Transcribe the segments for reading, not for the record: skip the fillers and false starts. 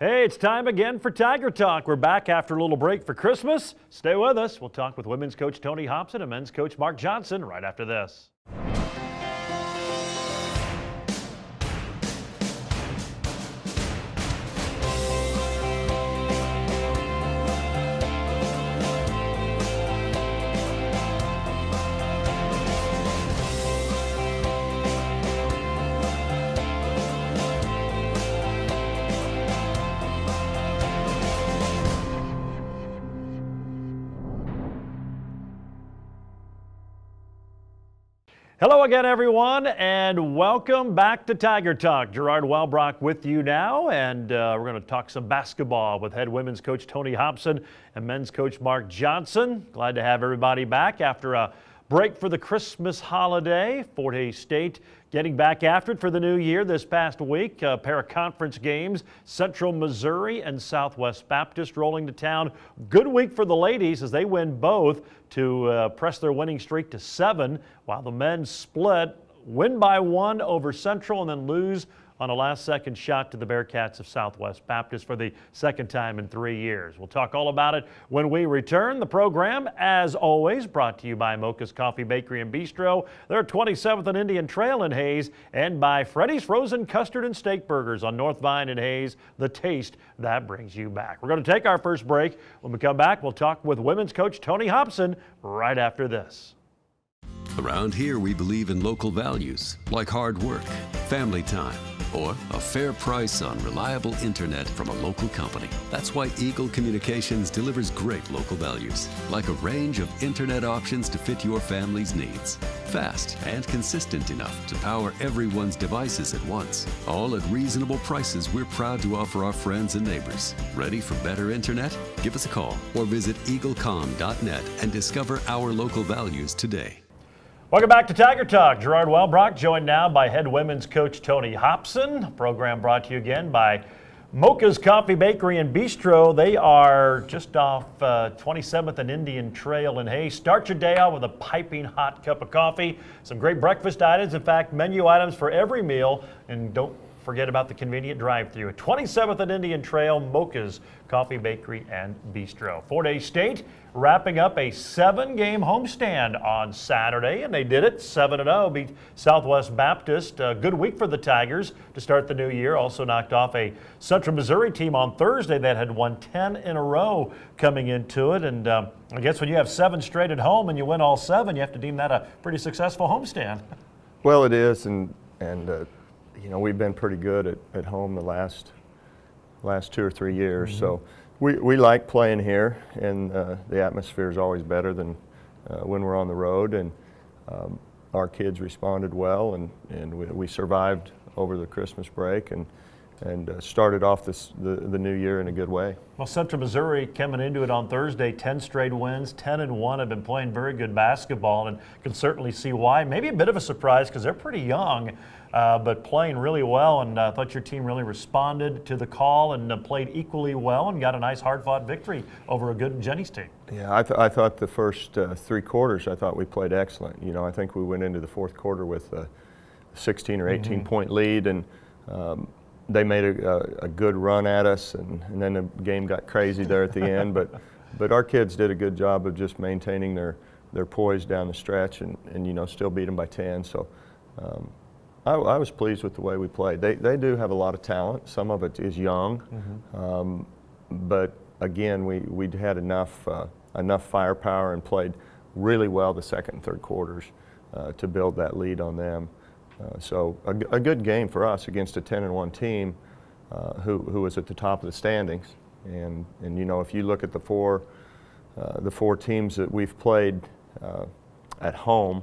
Hey, it's time again for Tiger Talk. We're back after a little break for Christmas. Stay with us. We'll talk with women's coach Tony Hobson and men's coach Mark Johnson right after this. Hello again, everyone, and welcome back to Tiger Talk. Gerard Wellbrock with you now, and we're going to talk some basketball with head women's coach Tony Hobson and men's coach Mark Johnson. Glad to have everybody back after a break for the Christmas holiday. Fort Hays State getting back after it for the new year this past week. A pair of conference games, Central Missouri and Southwest Baptist rolling to town. Good week for the ladies as they win both to press their winning streak to 7, while the men split, win by 1 over Central and then lose on a last-second shot to the Bearcats of Southwest Baptist for the second time in 3 years. We'll talk all about it when we return. The program, as always, brought to you by Mocha's Coffee, Bakery, and Bistro. They're 27th and Indian Trail in Hays, and by Freddy's Frozen Custard and Steak Burgers on North Vine in Hays, the taste that brings you back. We're going to take our first break. When we come back, we'll talk with women's coach Tony Hobson right after this. Around here, we believe in local values like hard work, family time, or a fair price on reliable internet from a local company. That's why Eagle Communications delivers great local values, like a range of internet options to fit your family's needs. Fast and consistent enough to power everyone's devices at once. All at reasonable prices we're proud to offer our friends and neighbors. Ready for better internet? Give us a call or visit eaglecom.net and discover our local values today. Welcome back to Tiger Talk. Gerard Wellbrock joined now by head women's coach Tony Hobson. Program brought to you again by Mocha's Coffee, Bakery, and Bistro. They are just off 27th and Indian Trail in Hays. Start your day out with a piping hot cup of coffee. Some great breakfast items. In fact, menu items for every meal. And don't forget about the convenient drive-thru at 27th and Indian Trail, Mocha's Coffee, Bakery, and Bistro. Fort Hays State wrapping up a 7-game homestand on Saturday, and they did it 7-0, beat Southwest Baptist. A good week for the Tigers to start the new year. Also knocked off a Central Missouri team on Thursday that had won 10 in a row coming into it. And I guess when you have 7 straight at home and you win all 7, you have to deem that a pretty successful homestand. Well, it is, and you know, we've been pretty good at home the last 2 or 3 years. Mm-hmm. So we like playing here, and the atmosphere is always better than when we're on the road. And our kids responded well, and we survived over the Christmas break and started off the new year in a good way. Well, Central Missouri coming into it on Thursday, 10 straight wins, 10-1, have been playing very good basketball, and can certainly see why. Maybe a bit of a surprise because they're pretty young, but playing really well, and I thought your team really responded to the call and played equally well and got a nice hard-fought victory over a good Jenny's team. Yeah, I thought the first 3 quarters, I thought we played excellent. You know, I think we went into the fourth quarter with a 16 or 18-point lead, and they made a good run at us, and then the game got crazy there at the end. But our kids did a good job of just maintaining their poise down the stretch, and you know, still beat them by 10. So I was pleased with the way we played. They do have a lot of talent. Some of it is young, but again, we had enough firepower and played really well the second and third quarters to build that lead on them. So a good game for us against a 10-1 team who was at the top of the standings. And you know, if you look at the four teams that we've played at home,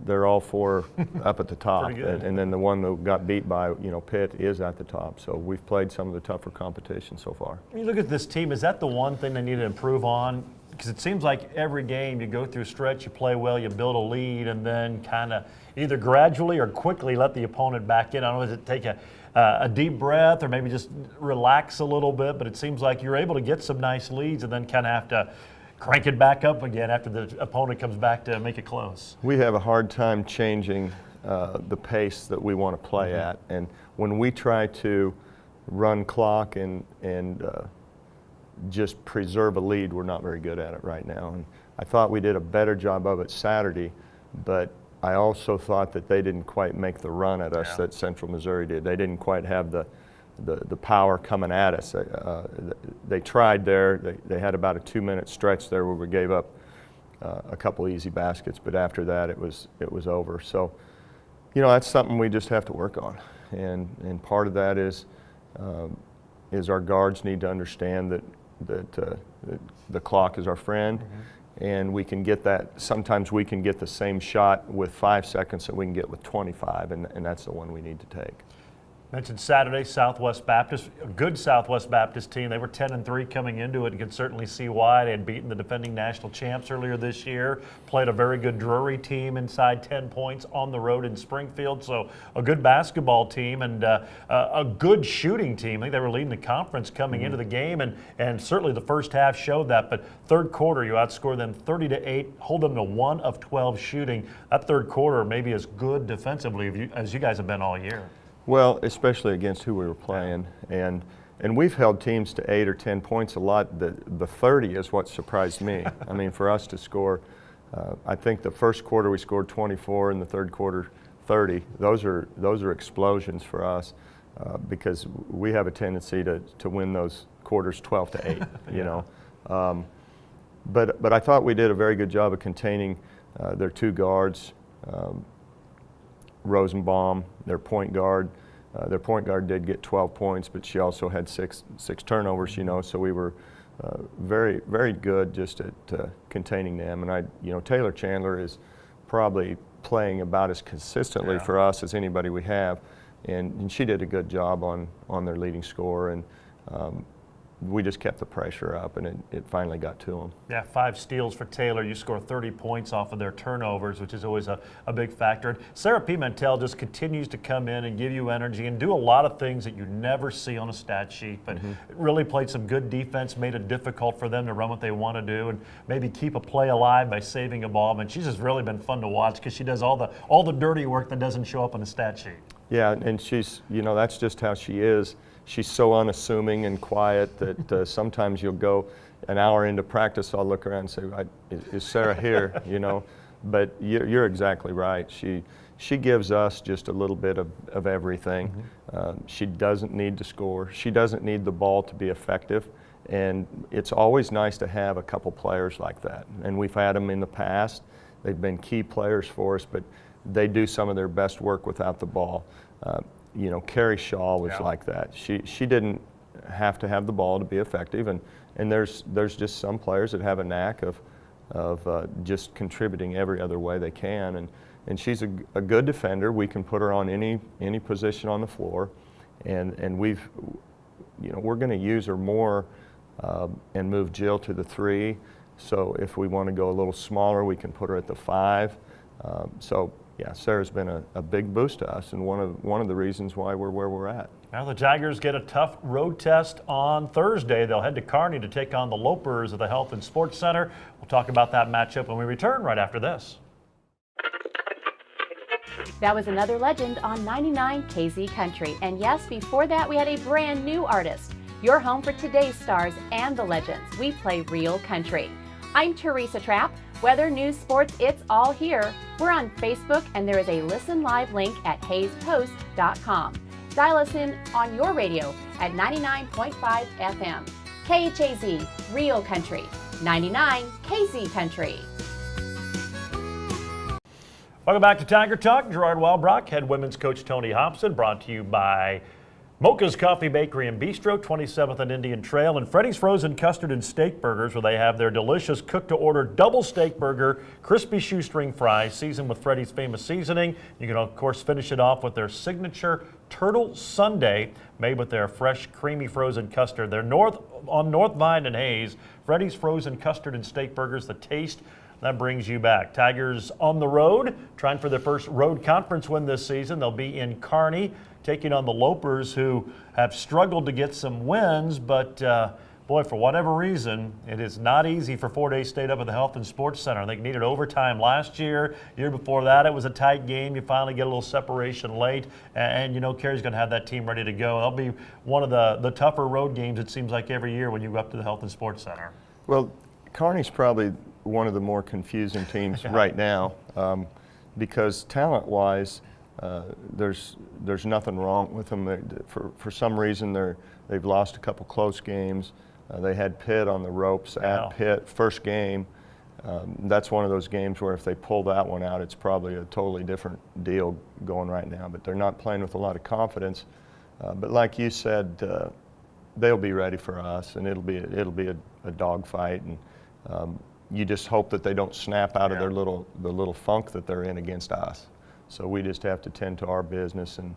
they're all 4 up at the top. And then the one that got beat by, you know, Pitt is at the top. So we've played some of the tougher competition so far. When you look at this team, is that the one thing they need to improve on? Because it seems like every game you go through a stretch, you play well, you build a lead, and then kind of either gradually or quickly let the opponent back in. I don't know, does it take a deep breath or maybe just relax a little bit? But it seems like you're able to get some nice leads and then kind of have to crank it back up again after the opponent comes back to make it close. We have a hard time changing the pace that we want to play at. And when we try to run clock and just preserve a lead, we're not very good at it right now. And I thought we did a better job of it Saturday, but I also thought that they didn't quite make the run at us that Central Missouri did. They didn't quite have the power coming at us. They tried there. They had about a 2-minute stretch there where we gave up a couple easy baskets, but after that it was over. So, you know, that's something we just have to work on, and part of that is our guards need to understand that the clock is our friend. And we can get that, sometimes we can get the same shot with 5 seconds that we can get with 25, and that's the one we need to take. Mentioned Saturday, Southwest Baptist, a good Southwest Baptist team. They were 10-3 coming into it. You can certainly see why. They had beaten the defending national champs earlier this year, played a very good Drury team inside 10 points on the road in Springfield. So a good basketball team and a good shooting team. I think they were leading the conference coming into the game, and certainly the first half showed that. But third quarter, you outscored them 30-8, hold them to 1 of 12 shooting. That third quarter maybe as good defensively as you guys have been all year. Well, especially against who we were playing, and we've held teams to 8 or 10 points a lot. The 30 is what surprised me. I mean, for us to score, I think the first quarter we scored 24, and the third quarter 30. Those are explosions for us because we have a tendency to win those quarters 12-8. You know, but I thought we did a very good job of containing their two guards. Rosenbaum, their point guard. Their point guard did get 12 points, but she also had six turnovers, you know, so we were very, very good just at containing them. And Taylor Chandler is probably playing about as consistently for us as anybody we have, and she did a good job on their leading scorer, and we just kept the pressure up, and it finally got to them. Yeah, 5 steals for Taylor. You score 30 points off of their turnovers, which is always a big factor. And Sarah Pimentel just continues to come in and give you energy and do a lot of things that you never see on a stat sheet, but really played some good defense, made it difficult for them to run what they want to do, and maybe keep a play alive by saving a ball. And she's just really been fun to watch because she does all the dirty work that doesn't show up on the stat sheet. Yeah, and she's, that's just how she is. She's so unassuming and quiet that sometimes you'll go an hour into practice, I'll look around and say, is Sarah here, But you're exactly right. She gives us just a little bit of everything. She doesn't need to score. She doesn't need the ball to be effective. And it's always nice to have a couple players like that. And we've had them in the past. They've been key players for us, but they do some of their best work without the ball. Carrie Shaw was like that. She didn't have to have the ball to be effective, and there's just some players that have a knack of just contributing every other way they can, and she's a good defender. We can put her on any position on the floor, and we're going to use her more and move Jill to the 3. So if we want to go a little smaller, we can put her at the 5. Yeah, Sarah's been a big boost to us, and one of the reasons why we're where we're at. Now the Tigers get a tough road test on Thursday. They'll head to Kearney to take on the Lopers at the Health and Sports Center. We'll talk about that matchup when we return right after this. That was another legend on 99 KZ Country. And yes, before that we had a brand new artist. Your home for today's stars and the legends. We play real country. I'm Teresa Trapp. Weather, news, sports, it's all here. We're on Facebook, and there is a listen live link at hayespost.com. Dial us in on your radio at 99.5 FM. KHAZ, Real Country. 99 KZ Country. Welcome back to Tiger Talk. Gerard Wellbrock, head women's coach Tony Hobson, brought to you by Mocha's Coffee Bakery and Bistro, 27th and Indian Trail, and Freddy's Frozen Custard and Steak Burgers, where they have their delicious cook-to-order double steak burger, crispy shoestring fries, seasoned with Freddy's famous seasoning. You can, of course, finish it off with their signature Turtle Sundae, made with their fresh, creamy frozen custard. They're on North Vine and Hayes. Freddy's Frozen Custard and Steak Burgers, the taste that brings you back. Tigers on the road, trying for their first road conference win this season. They'll be in Kearney, taking on the Lopers, who have struggled to get some wins, but boy, for whatever reason, it is not easy for Fort Hays State up at the Health and Sports Center. I think needed overtime last year. Year before that, it was a tight game. You finally get a little separation late, and you know Carey's going to have that team ready to go. That'll be one of the tougher road games, it seems like, every year when you go up to the Health and Sports Center. Well, Kearney's probably one of the more confusing teams right now because talent-wise, there's nothing wrong with them. For some reason, they've lost a couple close games. They had Pitt on the ropes at Pitt first game. That's one of those games where if they pull that one out, it's probably a totally different deal going right now. But they're not playing with a lot of confidence. But like you said, they'll be ready for us, and it'll be a dogfight. And you just hope that they don't snap out of the little funk that they're in against us. So we just have to tend to our business and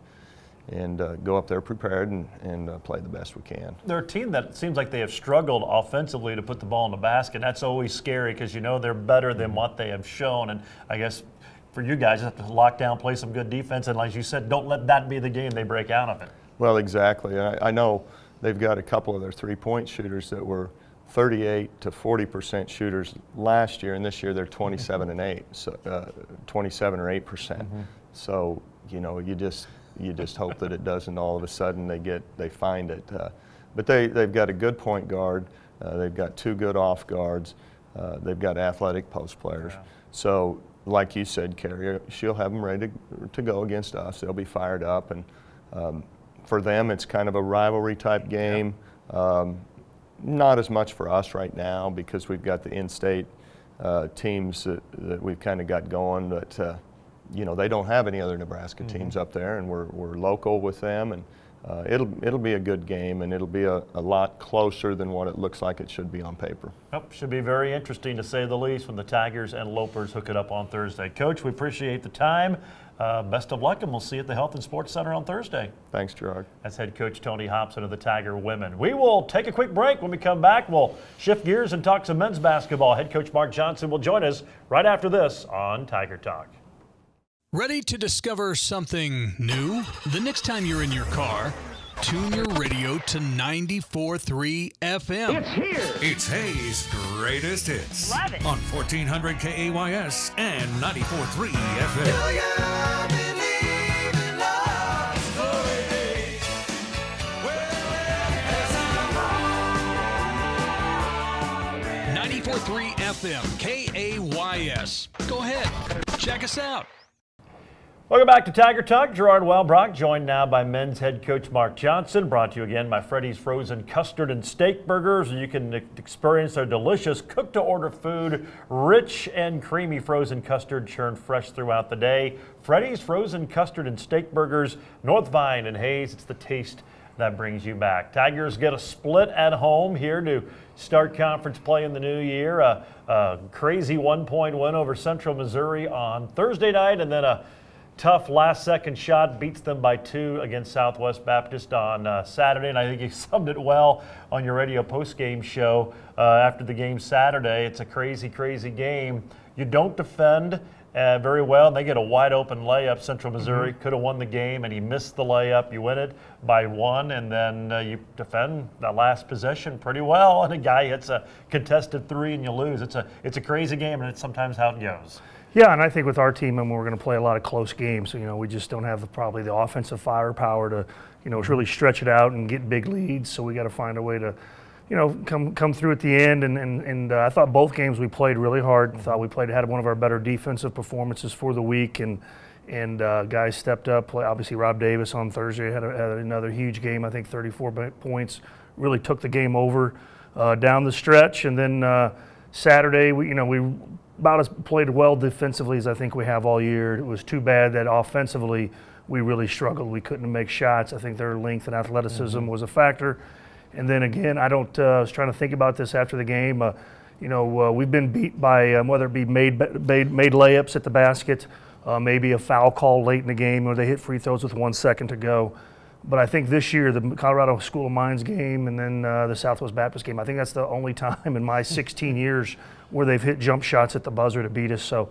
go up there prepared and play the best we can. They're a team that seems like they have struggled offensively to put the ball in the basket. That's always scary because you know they're better than what they have shown. And I guess for you guys, you have to lock down, play some good defense, and like you said, don't let that be the game they break out of it. Well, exactly. I know they've got a couple of their three-point shooters that were 38 to 40% shooters last year, and this year they're 27 and 8, so 27 or 8%. So you know, you just hope that it doesn't all of a sudden they find it. But they've got a good point guard. They've got two good off guards. They've got athletic post players. Yeah. So like you said, Carey, she'll have them ready to go against us. They'll be fired up, and for them it's kind of a rivalry type game. Yeah. Not as much for us right now because we've got the in-state teams that we've kind of got going, but you know, they don't have any other Nebraska teams up there, and we're local with them, and it'll be a good game, and it'll be a lot closer than what it looks like it should be on paper. Yep, should be very interesting to say the least when the Tigers and Lopers hook it up on Thursday. Coach, we appreciate the time. Best of luck, and we'll see you at the Health and Sports Center on Thursday. Thanks, Gerard. That's head coach Tony Hobson of the Tiger women. We will take a quick break. When we come back, we'll shift gears and talk some men's basketball. Head coach Mark Johnson will join us right after this on Tiger Talk. Ready to discover something new? The next time you're in your car, tune your radio to 94.3 FM. It's here. It's Hayes' greatest hits. Love it. On 1400 KAYS and 94.3 FM. Do you believe in love? Glory days. Well, 94.3 FM, KAYS. Go ahead, check us out. Welcome back to Tiger Talk. Gerard Wellbrock, joined now by men's head coach Mark Johnson. Brought to you again by Freddy's Frozen Custard and Steak Burgers. You can experience their delicious cook-to-order food, rich and creamy frozen custard churned fresh throughout the day. Freddy's Frozen Custard and Steak Burgers, North Vine and Hayes. It's the taste that brings you back. Tigers get a split at home here to start conference play in the new year. A crazy one-point win over Central Missouri on Thursday night, and then a tough last-second shot beats them by 2 against Southwest Baptist on Saturday, and I think you summed it well on your radio post-game show after the game Saturday. It's a crazy, crazy game. You don't defend very well, and they get a wide-open layup. Central Missouri could have won the game, and he missed the layup. You win it by 1, and then you defend the last possession pretty well, and a guy hits a contested 3, and you lose. It's a crazy game, and it's sometimes how it goes. Yeah, and I think with our team, and we're going to play a lot of close games. So, you know, we just don't have probably the offensive firepower to, you know, really stretch it out and get big leads. So we got to find a way to, you know, come through at the end. And I thought both games we played really hard. I thought we had one of our better defensive performances for the week, and guys stepped up. Obviously, Rob Davis on Thursday had another huge game. I think 34 points. Really took the game over down the stretch, and then Saturday we about as played well defensively as I think we have all year. It was too bad that offensively we really struggled. We couldn't make shots. I think their length and athleticism was a factor. And then again, I was trying to think about this after the game. We've been beat by whether it be made layups at the basket, maybe a foul call late in the game where they hit free throws with 1 second to go. But I think this year, the Colorado School of Mines game and then the Southwest Baptist game, I think that's the only time in my 16 years where they've hit jump shots at the buzzer to beat us. So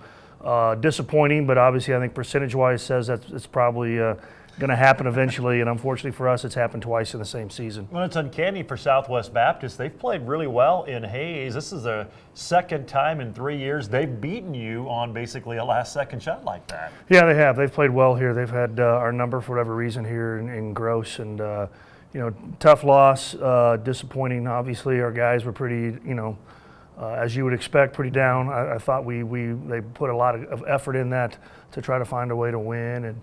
disappointing, but obviously I think percentage-wise says that it's probably going to happen eventually, and unfortunately for us, it's happened twice in the same season. Well, it's uncanny for Southwest Baptist. They've played really well in Hayes. This is the second time in 3 years they've beaten you on basically a last-second shot like that. Yeah, they have. They've played well here. They've had our number for whatever reason here in Gross, and tough loss, disappointing. Obviously, our guys were pretty, as you would expect, pretty down. I thought they put a lot of effort in that to try to find a way to win, and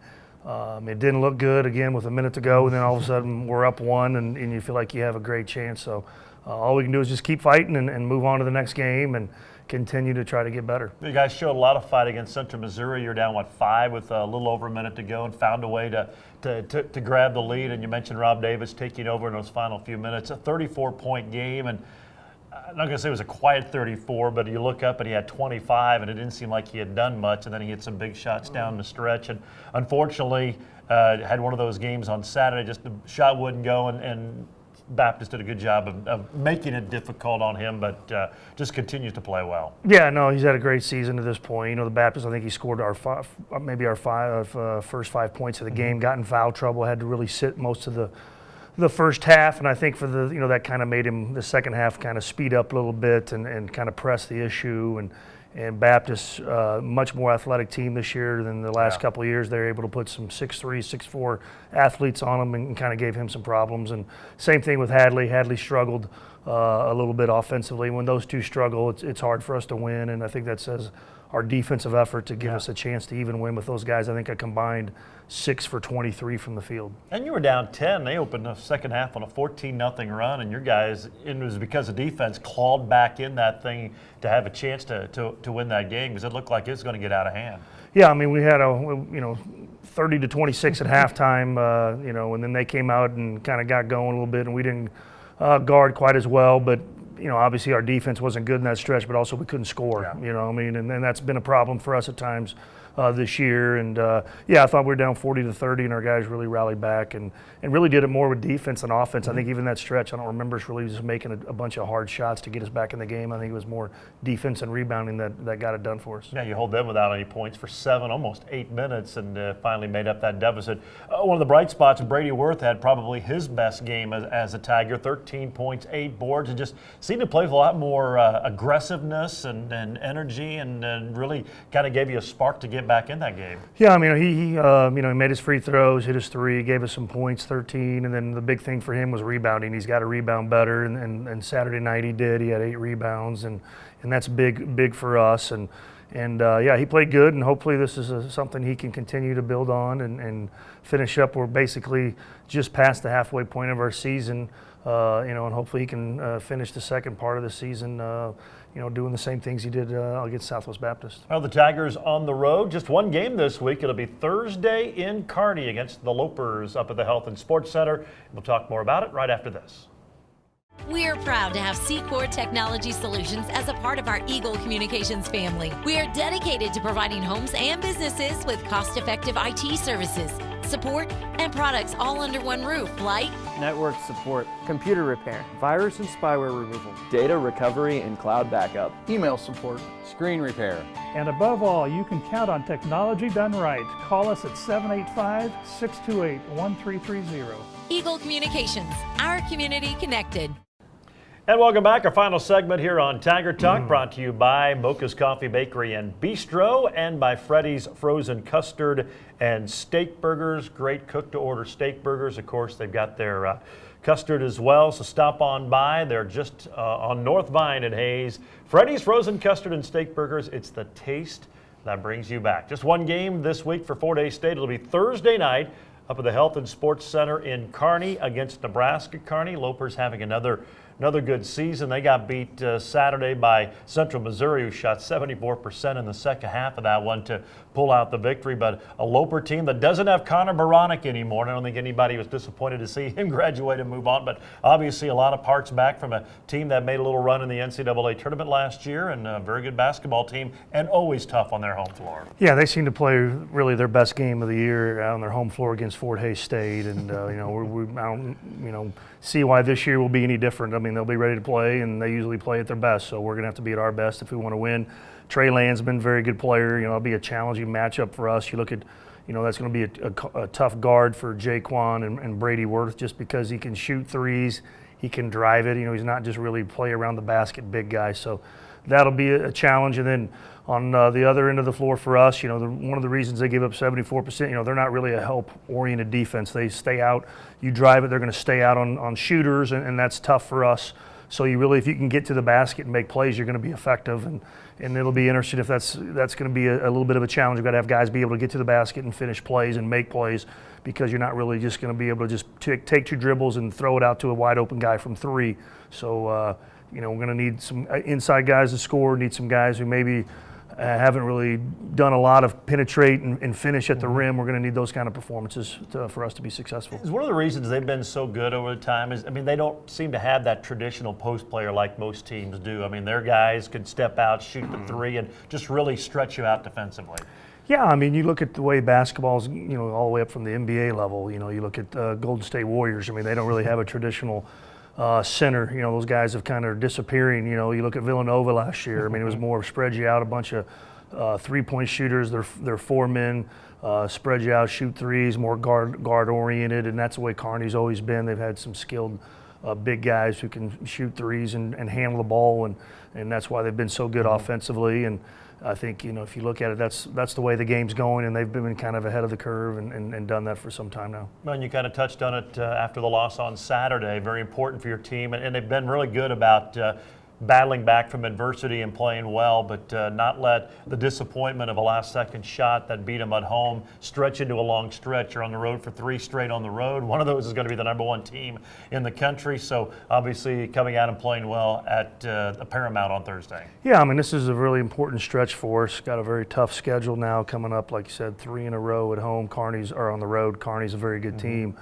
it didn't look good again with a minute to go, and then all of a sudden we're up one, and you feel like you have a great chance. So all we can do is just keep fighting and move on to the next game and continue to try to get better. You guys showed a lot of fight against Central Missouri. You're down, 5 with a little over a minute to go and found a way to grab the lead. And you mentioned Rob Davis taking over in those final few minutes. A 34-point game, and I'm not going to say it was a quiet 34, but you look up and he had 25, and it didn't seem like he had done much, and then he hit some big shots down the stretch. And unfortunately, had one of those games on Saturday, just the shot wouldn't go, and Baptist did a good job of making it difficult on him, but just continues to play well. Yeah, no, he's had a great season to this point. The Baptist, I think he scored our first 5 points of the game, got in foul trouble, had to really sit most of the first half, and I think for that kind of made him the second half kind of speed up a little bit and kind of press the issue. And Baptist, much more athletic team this year than the last couple of years. They're able to put some 6'3", 6'4" athletes on him and kind of gave him some problems. And same thing with Hadley. Hadley struggled a little bit offensively. When those two struggle, it's hard for us to win, and I think that says our defensive effort to give us a chance to even win with those guys. I think I combined 6 for 23 from the field. And you were down 10. They opened the second half on a 14-0 run, and your guys, it was because of defense, clawed back in that thing to have a chance to win that game, because it looked like it was going to get out of hand. Yeah, I mean, we had 30-26 at halftime, and then they came out and kind of got going a little bit, and we didn't guard quite as well, but obviously our defense wasn't good in that stretch, but also we couldn't score, and that's been a problem for us at times this year. And I thought we were down 40-30, and our guys really rallied back and really did it more with defense than offense. I think even that stretch, I don't remember us really just making a bunch of hard shots to get us back in the game. I think it was more defense and rebounding that got it done for us. Yeah, you hold them without any points for 7, almost 8 minutes, and finally made up that deficit. One of the bright spots, Brady Worth had probably his best game as a Tiger, 13 points, 8 boards, and just seemed to play with a lot more aggressiveness and energy, and really kind of gave you a spark to get back in that game. Yeah, I mean, he made his free throws, hit his 3, gave us some points, 13, and then the big thing for him was rebounding. He's got to rebound better, and Saturday night he did. He had 8 rebounds, and that's big for us. And he played good, and hopefully this is something he can continue to build on and finish up. We're basically just past the halfway point of our season, and hopefully he can finish the second part of the season, doing the same things he did against Southwest Baptist. Well, the Tigers on the road, just one game this week. It'll be Thursday in Kearney against the Lopers up at the Health and Sports Center. We'll talk more about it right after this. We are proud to have Secor Technology Solutions as a part of our Eagle Communications family. We are dedicated to providing homes and businesses with cost-effective IT services, support, and products all under one roof, like network support, computer repair, virus and spyware removal, data recovery and cloud backup, email support, screen repair. And above all, you can count on technology done right. Call us at 785-628-1330. Eagle Communications, our community connected. And welcome back. Our final segment here on Tiger Talk, brought to you by Mocha's Coffee Bakery and Bistro, and by Freddy's Frozen Custard and Steak Burgers. Great cook-to-order steak burgers. Of course, they've got their custard as well, so stop on by. They're just on North Vine in Hayes. Freddy's Frozen Custard and Steak Burgers. It's the taste that brings you back. Just one game this week for 4-Day State. It'll be Thursday night up at the Health and Sports Center in Kearney against Nebraska Kearney. Lopers having another good season. They got beat Saturday by Central Missouri, who shot 74% in the second half of that one to pull out the victory. But a Loper team that doesn't have Connor Baranek anymore. And I don't think anybody was disappointed to see him graduate and move on. But obviously a lot of parts back from a team that made a little run in the NCAA tournament last year, and a very good basketball team, and always tough on their home floor. Yeah, they seem to play really their best game of the year on their home floor against Fort Hays State. And, I don't see why this year will be any different. I mean, they'll be ready to play, and they usually play at their best, so we're going to have to be at our best if we want to win. Trey Land's been a very good player. It'll be a challenging matchup for us. You look at, You know, that's going to be a tough guard for Jaquan and Brady Worth, just because he can shoot threes, he can drive it. You know, he's not just really play around the basket big guy. So that'll be a challenge. And then on the other end of the floor for us, you know, one of the reasons they give up 74%, you know, they're not really a help-oriented defense. They stay out. You drive it, they're going to stay out on shooters, and that's tough for us. So you really, if you can get to the basket and make plays, you're going to be effective, and it'll be interesting if that's going to be a little bit of a challenge. You've got to have guys be able to get to the basket and finish plays and make plays, because you're not really just going to be able to just take 2 dribbles and throw it out to a wide open guy from 3. So you know, we're going to need some inside guys to score. Need some guys who maybe haven't really done a lot of penetrate and finish at the rim. We're going to need those kind of performances for us to be successful. Is one of the reasons they've been so good over the time is, I mean, they don't seem to have that traditional post player like most teams do. I mean, their guys could step out, shoot the 3, and just really stretch you out defensively. Yeah, I mean, you look at the way basketball's, you know, all the way up from the NBA level. You know, you look at Golden State Warriors. I mean, they don't really have a traditional center. You know, those guys have kind of disappearing. You know, you look at Villanova last year. I mean, it was more spread you out, a bunch of 3-point shooters. They're 4 men, spread you out, shoot threes, more guard oriented, and that's the way Kearney's always been. They've had some skilled big guys who can shoot threes and handle the ball, and that's why they've been so good offensively. And I think, you know, if you look at it, that's the way the game's going, and they've been kind of ahead of the curve and done that for some time now. Well, and you kind of touched on it after the loss on Saturday. Very important for your team, and they've been really good about battling back from adversity and playing well, but not let the disappointment of a last-second shot that beat them at home stretch into a long stretch. You're on the road for 3 straight on the road. One of those is going to be the #1 team in the country, so obviously coming out and playing well at Paramount on Thursday. Yeah, I mean, this is a really important stretch for us. Got a very tough schedule now coming up, like you said, 3 in a row at home. Kearney's are on the road. Kearney's a very good team.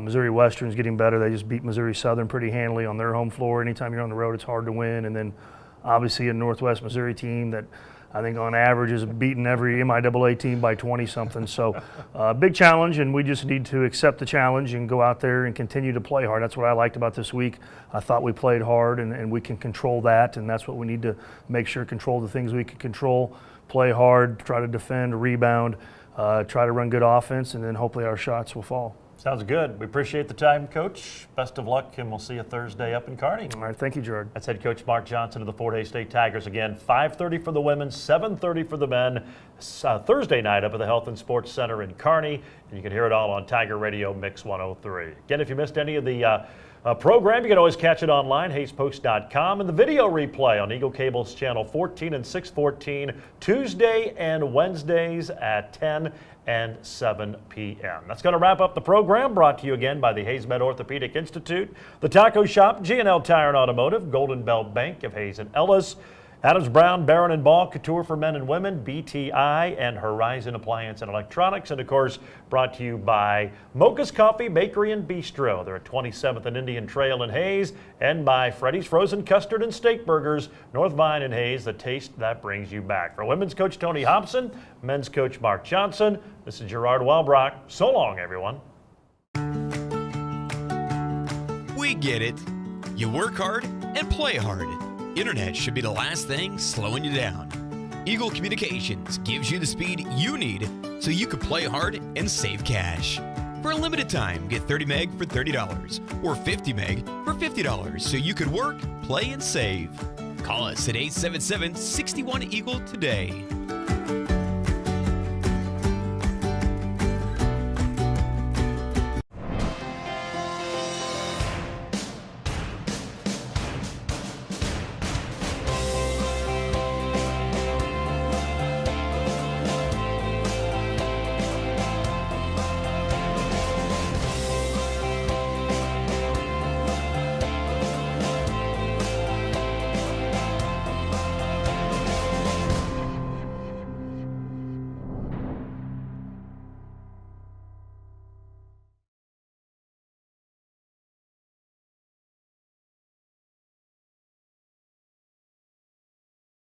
Missouri Western's getting better. They just beat Missouri Southern pretty handily on their home floor. Anytime you're on the road, it's hard to win. And then obviously a Northwest Missouri team that I think on average is beating every MIAA team by 20-something. So big challenge, and we just need to accept the challenge and go out there and continue to play hard. That's what I liked about this week. I thought we played hard, and we can control that, and that's what we need to make sure, control the things we can control, play hard, try to defend, rebound, try to run good offense, and then hopefully our shots will fall. Sounds good. We appreciate the time, Coach. Best of luck, and we'll see you Thursday up in Kearney. All right, thank you, Gerard. That's head coach Mark Johnson of the Fort Hays State Tigers. Again, 5:30 for the women, 7:30 for the men. Thursday night up at the Health and Sports Center in Kearney, and you can hear it all on Tiger Radio Mix 103. Again, if you missed any of the program, you can always catch it online, HaysPost.com, and the video replay on Eagle Cable's channel 14 and 614, Tuesday and Wednesdays at 10 and 7 p.m. That's going to wrap up the program, brought to you again by the Hayes Med Orthopedic Institute, the Taco Shop, G&L Tire and Automotive, Golden Belt Bank of Hayes and Ellis, Adams Brown, Barron and Ball, Couture for Men and Women, BTI, and Horizon Appliance and Electronics. And of course, brought to you by Mocha's Coffee, Bakery and Bistro. They're at 27th and Indian Trail in Hayes. And by Freddy's Frozen Custard and Steak Burgers, North Vine in Hayes, the taste that brings you back. For women's coach Tony Hobson, men's coach Mark Johnson, this is Gerard Wellbrock. So long, everyone. We get it. You work hard and play hard. Internet should be the last thing slowing you down. Eagle Communications gives you the speed you need so you can play hard and save cash. For a limited time, get 30 meg for $30 or 50 meg for $50 so you can work, play, and save. Call us at 877-61-EAGLE today.